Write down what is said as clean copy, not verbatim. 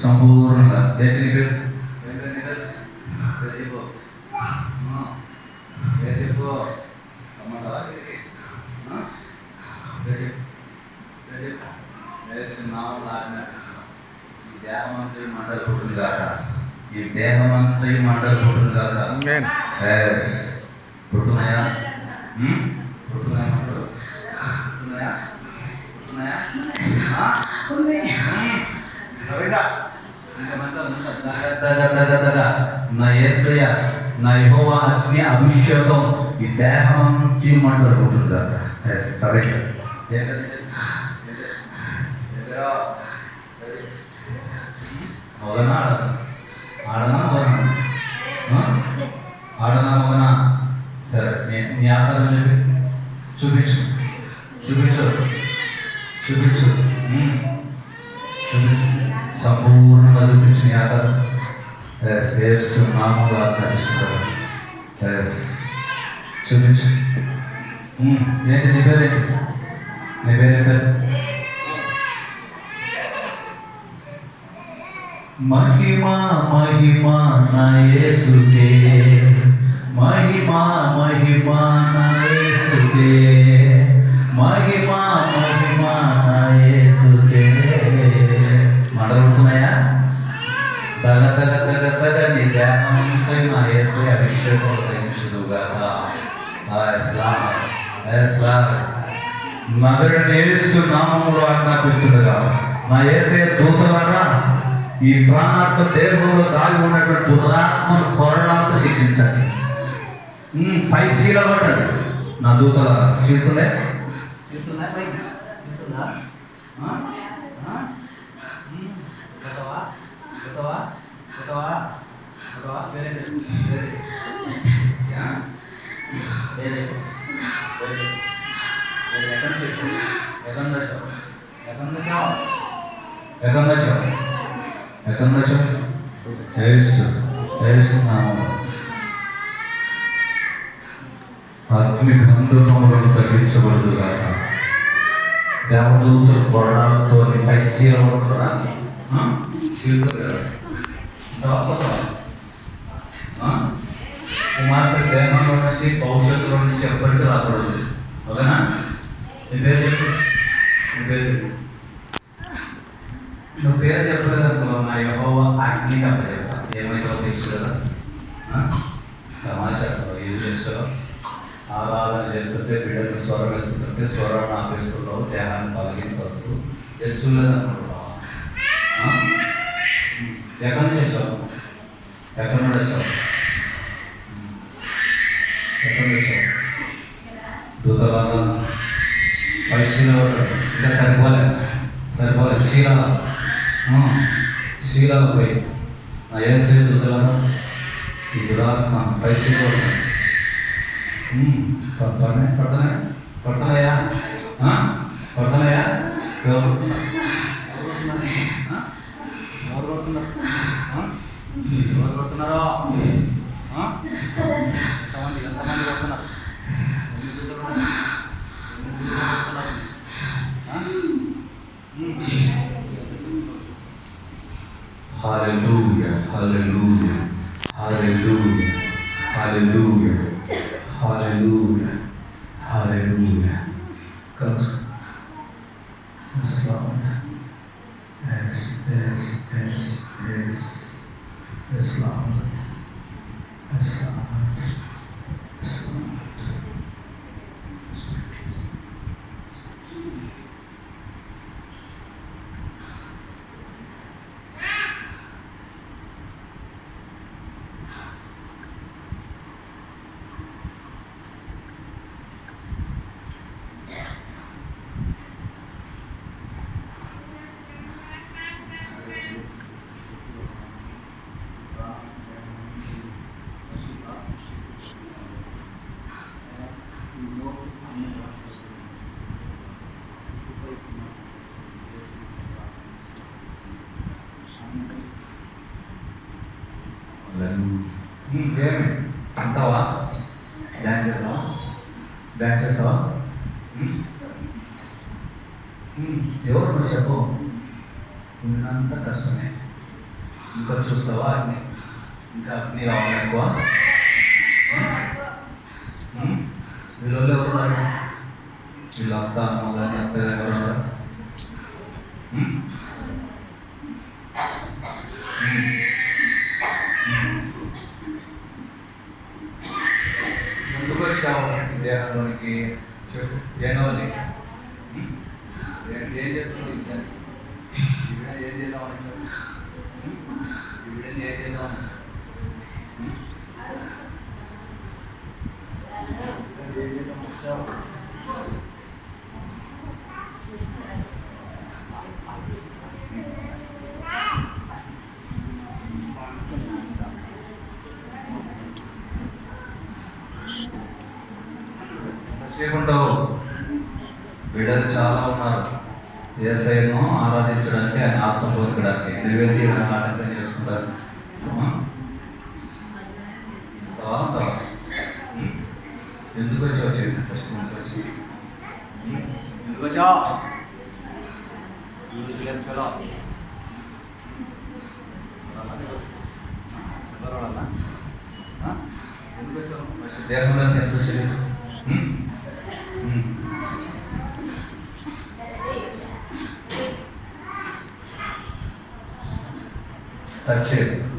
సంపూర్ణంగా ఈ దేహమంతా మంటలు పుట్టింది కాక పుడుతున్నాయా పుడుతున్నాయా నా యేసయ్య నా యెహోవా అగ్ని అభిషేకం ఈ దేహమంతా మంటలు పుట్టింది కాక మొదనా ఆడనా మొదనా సరే నీ ఆకారం చూపించు సంపూర్ణంగా చూపించు నీ ఆకారం నామంగా ఆకరిస్తున్నారు చూపించు ఏంటి నీ పేరేంటి महिमा महिमा ना येसुके महिमा महिमा ना येसुके महिमा महिमा ना येसुके మాట్లాడుతున్నాయా తగ తగ తగ తగ నీ ధ్యానంతో నా యేసే అభిషేకం దయచేయుగాక నజరేయుడైన యేసు నామములో ఆజ్ఞాపిస్తుండగా నా యేసే దూతలారా ఈ ప్రాణాత్మ దేహంలో దాగి ఉన్నటువంటి దురాత్మను కొరడాలతో శిక్షించండి. పై శీల పడ్డాడు నా దూతల సీతుందే అగ్ని గంధకములను తగ్గించబడదు కాక దేవదూతలు కొరడాలతో పై శీల పడుతున్నా కుమార్తె దేహంలో నుంచి భవిష్యత్తులో నుంచి ఎప్పటికీ రాకూడదు. ఓకేనా? నీ పేరు చెప్పు. నువ్వు పేరు చెప్పలేదు నా యెహోవా అగ్ని అప్పచెప్ప ఏమైతే తెలుసు కదా. తమాషా ఏం చేస్తావు? ఆరాధన చేస్తుంటే బిడ్డకు స్వరం ఎత్తుతుంటే స్వరాన్ని ఆపేస్తున్నావు, దేహాన్ని బలహీనపరుస్తూ తెలుసులేదనుకుంటున్నావా? ఎక్కడి నుంచి వచ్చావు? ఎక్కడి నుండి వచ్చావు? దూతలాగా పరిశీలన ఇంకా సరిపోలే శీలాలు పోయి నా యేసే దూతలను ఈ దురాత్మ పరిశీలన పడుతున్నాయా? ఎవరు కొడుతున్నారో ఎంతమంది కొడుతున్నారు? Hallelujah, hallelujah, hallelujah, hallelujah, hallelujah, hallelujah. Come on. Yes, Lord. Yes, Lord. Yes, Lord. Yes, Lord. ఏమి అంటావా? డ్యాన్స్ చేద్దావా? డ్యాన్స్ చేస్తావా? ఎవరు నువ్వు చెప్పు. ఉన్నంత కష్టమే. ఇంకా చూస్తావా అగ్ని? ఇంకా అగ్ని కావాలి ఎక్కువ. వీళ్ళు ఎవరున్నారు? వీళ్ళ అత్త అమ్మ కానీ అత్తయ్య ఎవరున్నారు? ముందుకు వచ్చావు దేహంలోనికి. చెప్పు ఏం కావాలి? ఏం చేస్తున్నావు? ఏం చేద్దామని ఏం చేద్దామని వచ్చావు. చేయకుంటావు. బిడ్డలు చాలా ఉన్నారు యేసయ్యను ఆరాధించడానికి, ఆయన ఆత్మ పొందడానికి. నువ్వేంటి ఆరాధన చేసుకుంటారు? ఎందుకు వచ్చావు? చెప్పి ఫస్ట్ ఎందుకు వచ్చి ఎందుకు వచ్చావు? ఎందుకు వచ్చావు? ఫస్ట్ దేహంలో ఎంత వచ్చేది? టచ్ చేయదు.